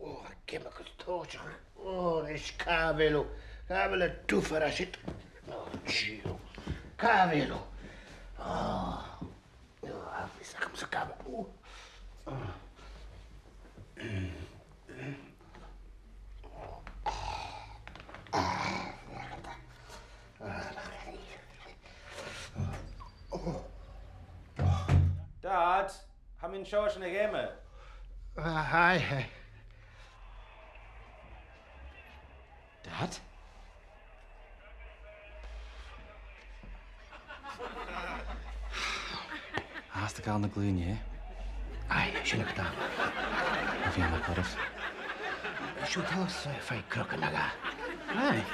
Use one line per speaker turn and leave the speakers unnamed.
Oh, chemical torture. Oh, this cavelo. Cavelo tufara shit. Oh, Gio. Cavelo. Oh. Oh, sacami sa cavelo.
Dad, haben ihn schon gegeben?
Hi.
Dad? Hast du gar nicht glühen, ja?
Ai, sinne gedaan.
Of je nog wat?
Shoot house, fai crocanaga.
Hey.